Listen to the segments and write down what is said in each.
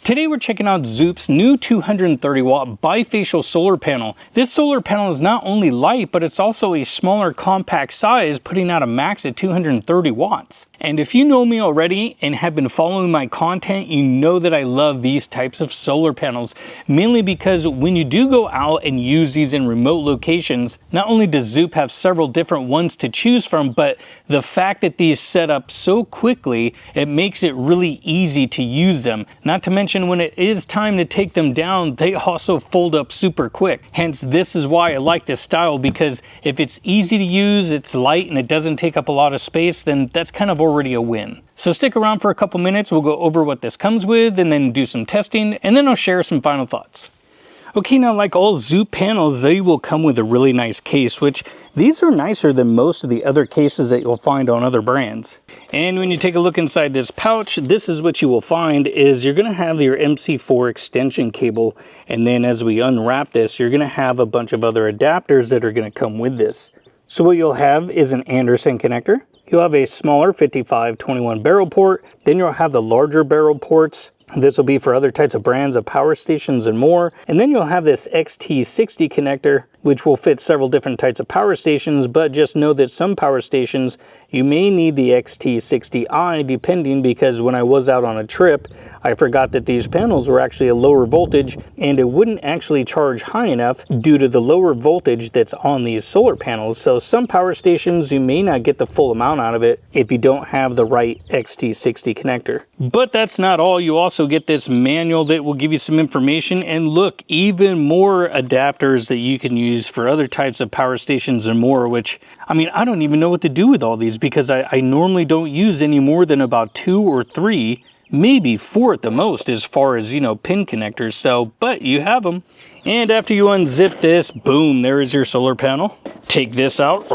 Today we're checking out Zoup's new 230 watt bifacial solar panel. This solar panel is not only light, but it's also a smaller compact size, putting out a max at 230 watts. And if you know me already and have been following my content, you know that I love these types of solar panels, mainly because when you do go out and use these in remote locations, not only does Zoup have several different ones to choose from, but the fact that these set up so quickly, it makes it really easy to use them. Not to mention, when it is time to take them down, they also fold up super quick. Hence, this is why I like this style, because if it's easy to use, it's light, and it doesn't take up a lot of space, then that's kind of already a win. So stick around for a couple minutes. We'll go over what this comes with and then do some testing, and then I'll share some final thoughts. Okay, now like all Zoup panels, they will come with a really nice case, which these are nicer than most of the other cases that you'll find on other brands. And when you take a look inside this pouch, this is what you will find is you're going to have your MC4 extension cable. And then as we unwrap this, you're going to have a bunch of other adapters that are going to come with this. So what you'll have is an Anderson connector. You'll have a smaller 5521 barrel port. Then you'll have the larger barrel ports. This will be for other types of brands of power stations and more. And then you'll have this XT60 connector, which will fit several different types of power stations, but just know that some power stations, you may need the XT60i depending, because when I was out on a trip, I forgot that these panels were actually a lower voltage and it wouldn't actually charge high enough due to the lower voltage that's on these solar panels. So some power stations, you may not get the full amount out of it if you don't have the right XT60 connector. But that's not all. You also get this manual that will give you some information, and look, even more adapters that you can use for other types of power stations and more, which, I mean, I don't even know what to do with all these, because I normally don't use any more than about 2 or 3, maybe 4 at the most, as far as, you know, pin connectors. So, but you have them. And after you unzip this, boom, there is your solar panel. Take this out.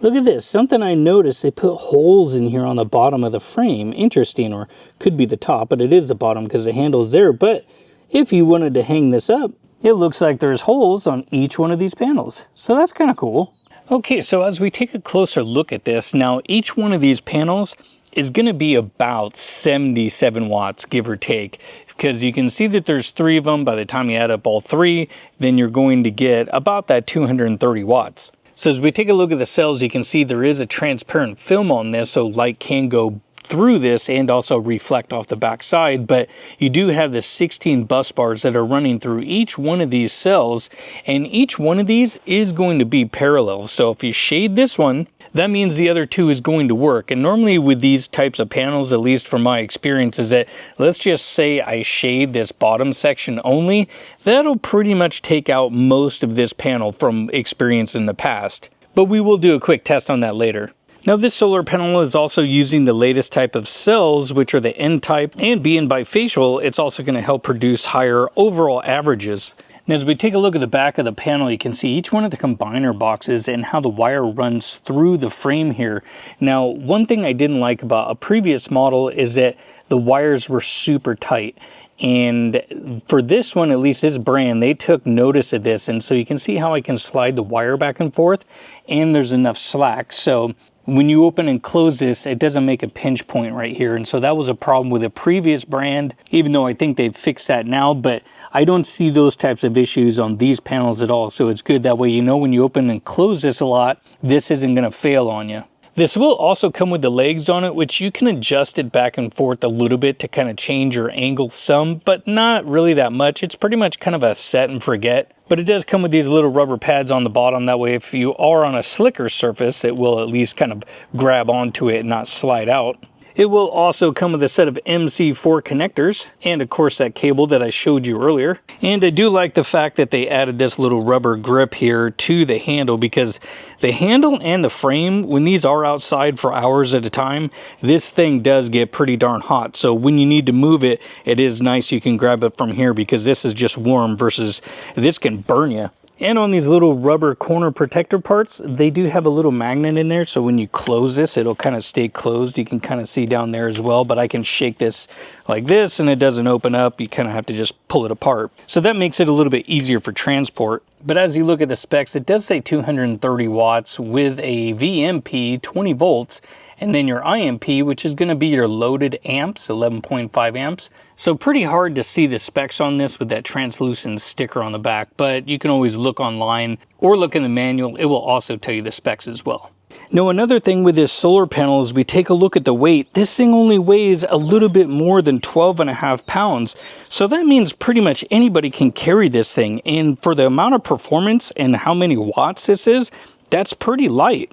Look at this. Something I noticed, they put holes in here on the bottom of the frame. Interesting, or could be the top, but it is the bottom because the handle's there. But if you wanted to hang this up, it looks like there's holes on each one of these panels. So that's kind of cool. Okay, so as we take a closer look at this, now each one of these panels is going to be about 77 watts, give or take, because you can see that there's 3 of them. By the time you add up all 3, then you're going to get about that 230 watts. So as we take a look at the cells, you can see there is a transparent film on this, so light can go through this and also reflect off the back side. But you do have the 16 bus bars that are running through each one of these cells, and each one of these is going to be parallel. So if you shade this one, that means the other 2 is going to work. And normally with these types of panels, at least from my experience, is that, let's just say I shade this bottom section only, that'll pretty much take out most of this panel from experience in the past. But we will do a quick test on that later. Now this solar panel is also using the latest type of cells, which are the N-type, and being bifacial, it's also going to help produce higher overall averages. And as we take a look at the back of the panel, you can see each one of the combiner boxes and how the wire runs through the frame here. Now, one thing I didn't like about a previous model is that the wires were super tight. And for this one, at least this brand, they took notice of this. And so you can see how I can slide the wire back and forth, and there's enough slack. So when you open and close this, it doesn't make a pinch point right here. And so that was a problem with a previous brand, even though I think they've fixed that now. But I don't see those types of issues on these panels at all. So it's good that way, you know, when you open and close this a lot, this isn't going to fail on you. This will also come with the legs on it, which you can adjust it back and forth a little bit to kind of change your angle some, but not really that much. It's pretty much kind of a set and forget. But it does come with these little rubber pads on the bottom. That way, if you are on a slicker surface, it will at least kind of grab onto it and not slide out. It will also come with a set of MC4 connectors, and of course that cable that I showed you earlier. And I do like the fact that they added this little rubber grip here to the handle, because the handle and the frame, when these are outside for hours at a time, this thing does get pretty darn hot. So when you need to move it, it is nice you can grab it from here, because this is just warm versus this can burn you. And on these little rubber corner protector parts, they do have a little magnet in there, so when you close this, it'll kind of stay closed. You can kind of see down there as well, but I can shake this like this and it doesn't open up. You kind of have to just pull it apart. So that makes it a little bit easier for transport. But as you look at the specs, it does say 230 watts with a VMP 20 volts and then your IMP, which is going to be your loaded amps, 11.5 amps. So pretty hard to see the specs on this with that translucent sticker on the back, but you can always look online or look in the manual. It will also tell you the specs as well. Now, another thing with this solar panel is we take a look at the weight. This thing only weighs a little bit more than 12.5 pounds. So that means pretty much anybody can carry this thing. And for the amount of performance and how many watts this is, that's pretty light.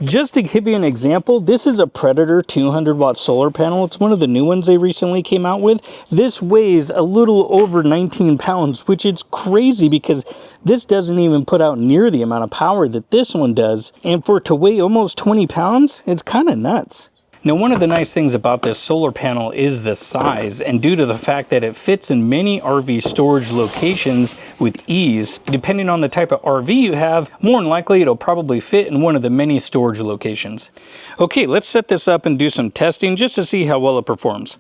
Just to give you an example, this is a Predator 200 watt solar panel. It's one of the new ones they recently came out with. This weighs a little over 19 pounds, which is crazy because this doesn't even put out near the amount of power that this one does. And for it to weigh almost 20 pounds, it's kind of nuts. Now, one of the nice things about this solar panel is the size, and due to the fact that it fits in many RV storage locations with ease, depending on the type of RV you have, more than likely it'll probably fit in one of the many storage locations. Okay, let's set this up and do some testing just to see how well it performs.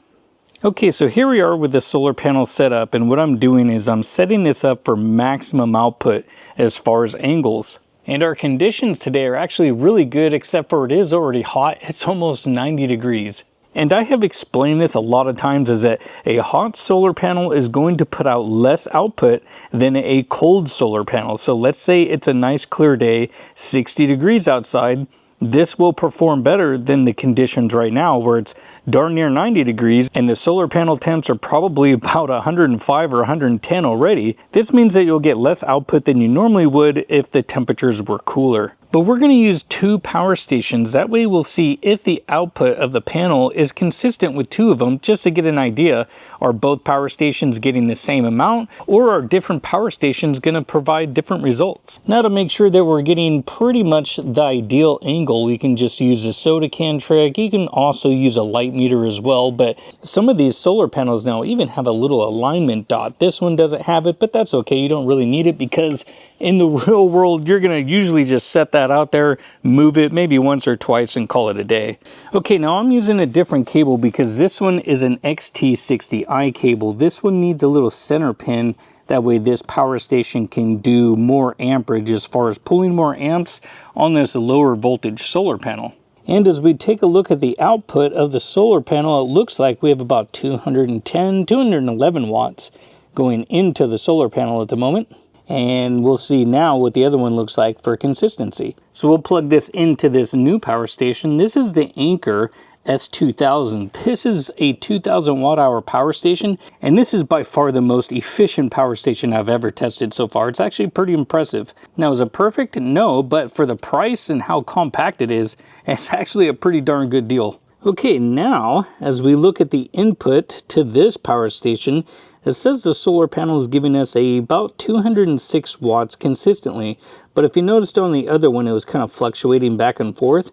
Okay, so here we are with the solar panel set up, and what I'm doing is I'm setting this up for maximum output as far as angles. And our conditions today are actually really good, except for it is already hot. It's almost 90 degrees. And I have explained this a lot of times, is that a hot solar panel is going to put out less output than a cold solar panel. So let's say it's a nice clear day, 60 degrees outside. This will perform better than the conditions right now where it's darn near 90 degrees and the solar panel temps are probably about 105 or 110 already. This means that you'll get less output than you normally would if the temperatures were cooler. But we're going to use 2 power stations. That way we'll see if the output of the panel is consistent with 2 of them, just to get an idea. Are both power stations getting the same amount, or are different power stations going to provide different results? Now, to make sure that we're getting pretty much the ideal angle, you can just use a soda can trick. You can also use a light meter as well, but some of these solar panels now even have a little alignment dot. This one doesn't have it, but that's okay. You don't really need it because in the real world, you're going to usually just set that out there, move it maybe once or twice and call it a day. Okay, now I'm using a different cable because this one is an XT60i cable. This one needs a little center pin. That way this power station can do more amperage as far as pulling more amps on this lower voltage solar panel. And as we take a look at the output of the solar panel, it looks like we have about 210, 211 watts going into the solar panel at the moment. And we'll see now what the other one looks like for consistency. So we'll plug this into this new power station. This is the Anchor S2000. This is a 2000 watt hour power station, and this is by far the most efficient power station I've ever tested so far. It's actually pretty impressive. Now, is it perfect? No, but for the price and how compact it is, it's actually a pretty darn good deal. Okay, now as we look at the input to this power station, it says the solar panel is giving us about 206 watts consistently, but if you noticed on the other one, it was kind of fluctuating back and forth.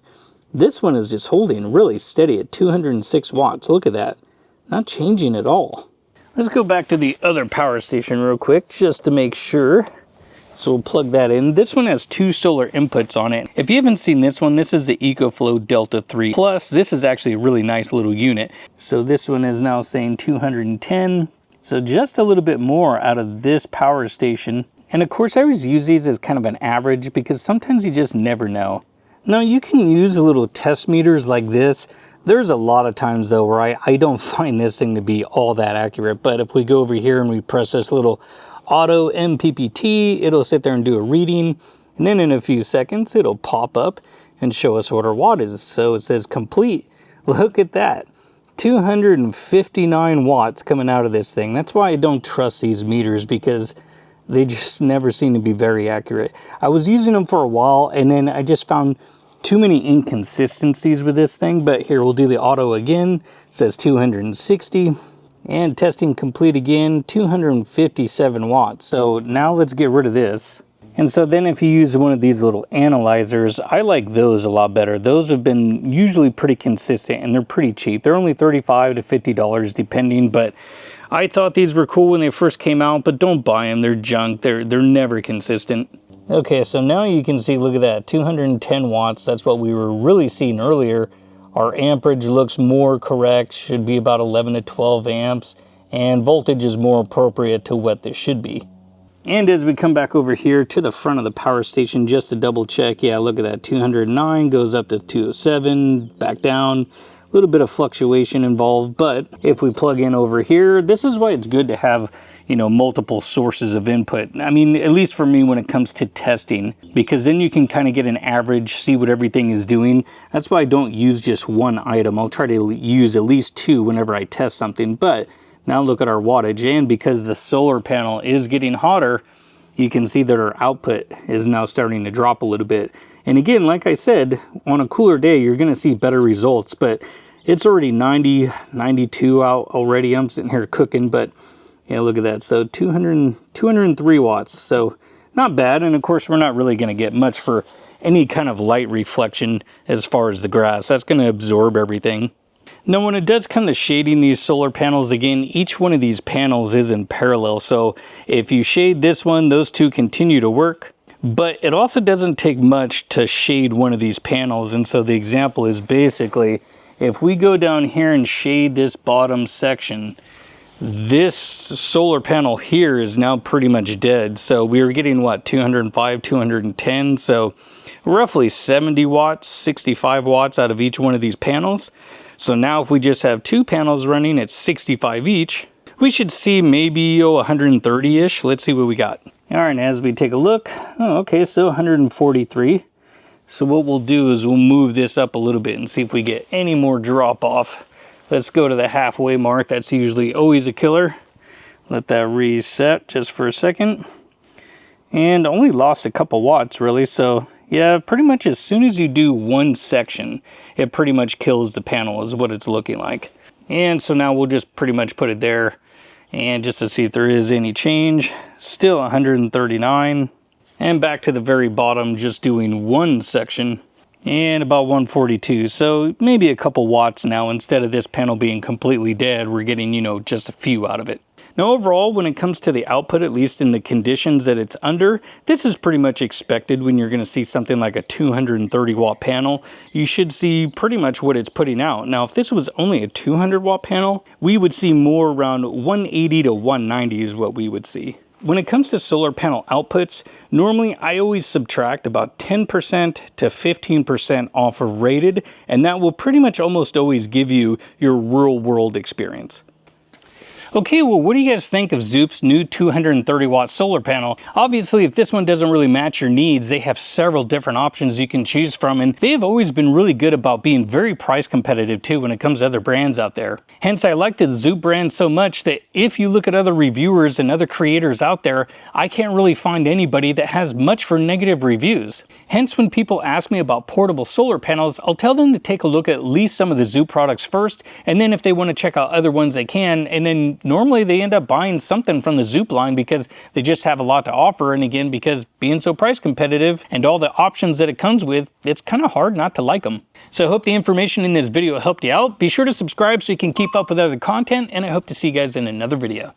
This one is just holding really steady at 206 watts. Look at that. Not changing at all. Let's go back to the other power station real quick just to make sure. So we'll plug that in. This one has 2 solar inputs on it. If you haven't seen this one, this is the EcoFlow Delta 3 Plus. This is actually a really nice little unit. So this one is now saying 210. So just a little bit more out of this power station. And of course, I always use these as kind of an average because sometimes you just never know. Now, you can use little test meters like this. There's a lot of times though where I don't find this thing to be all that accurate. But if we go over here and we press this little auto MPPT, it'll sit there and do a reading. And then in a few seconds, it'll pop up and show us what our watt is. So it says complete. Look at that. 259 watts coming out of this thing. That's why I don't trust these meters, because they just never seem to be very accurate. I was using them for a while and then I just found too many inconsistencies with this thing. But here, we'll do the auto again. It says 260 and testing complete again, 257 watts. So now let's get rid of this. And so then if you use one of these little analyzers, I like those a lot better. Those have been usually pretty consistent and they're pretty cheap. They're only $35 to $50 depending, but I thought these were cool when they first came out, but don't buy them. They're junk. They're never consistent. Okay, so now you can see, look at that, 210 watts. That's what we were really seeing earlier. Our amperage looks more correct, should be about 11 to 12 amps, and voltage is more appropriate to what this should be. And as we come back over here to the front of the power station, just to double check, yeah, look at that, 209 goes up to 207, back down. A little bit of fluctuation involved, but if we plug in over here, this is why it's good to have, you know, multiple sources of input. I mean, at least for me when it comes to testing, because then you can kind of get an average, see what everything is doing. That's why I don't use just one item. I'll try to use at least two whenever I test something. But now look at our wattage, and because the solar panel is getting hotter, you can see that our output is now starting to drop a little bit. And again, like I said, on a cooler day, you're gonna see better results, but it's already 90, 92 out already. I'm sitting here cooking, but yeah, look at that. So 203 watts, so not bad. And of course, we're not really gonna get much for any kind of light reflection as far as the grass. That's gonna absorb everything. Now, when it does come to shading these solar panels, again, each one of these panels is in parallel. So if you shade this one, those two continue to work. But it also doesn't take much to shade one of these panels. And so the example is basically, if we go down here and shade this bottom section, this solar panel here is now pretty much dead. So we were getting what, 205, 210. So roughly 70 watts, 65 watts out of each one of these panels. So now if we just have two panels running at 65 each, we should see maybe 130-ish. Let's see what we got. All right, as we take a look, okay, so 143. So what we'll do is we'll move this up a little bit and see if we get any more drop off. Let's go to the halfway mark. That's usually always a killer. Let that reset just for a second. And only lost a couple watts really, so yeah, pretty much as soon as you do one section, it pretty much kills the panel is what it's looking like. And so now we'll just pretty much put it there, and just to see if there is any change, still 139. And back to the very bottom, just doing one section, and about 142. So maybe a couple watts now. Instead of this panel being completely dead, we're getting, you know, just a few out of it. Now overall, when it comes to the output, at least in the conditions that it's under, this is pretty much expected when you're going to see something like a 230 watt panel. You should see pretty much what it's putting out. Now, if this was only a 200 watt panel, we would see more around 180 to 190 is what we would see. When it comes to solar panel outputs, normally I always subtract about 10% to 15% off of rated, and that will pretty much almost always give you your real world experience. Okay, well, what do you guys think of Zoup's new 230 watt solar panel? Obviously, if this one doesn't really match your needs, they have several different options you can choose from, and they have always been really good about being very price competitive too when it comes to other brands out there. Hence, I like the Zoup brand so much that if you look at other reviewers and other creators out there, I can't really find anybody that has much for negative reviews. Hence, when people ask me about portable solar panels, I'll tell them to take a look at least some of the Zoup products first, and then if they want to check out other ones they can, and then normally they end up buying something from the Zoup line because they just have a lot to offer, and again, because being so price competitive and all the options that it comes with, it's kind of hard not to like them. So I hope the information in this video helped you out. Be sure to subscribe so you can keep up with other content, and I hope to see you guys in another video.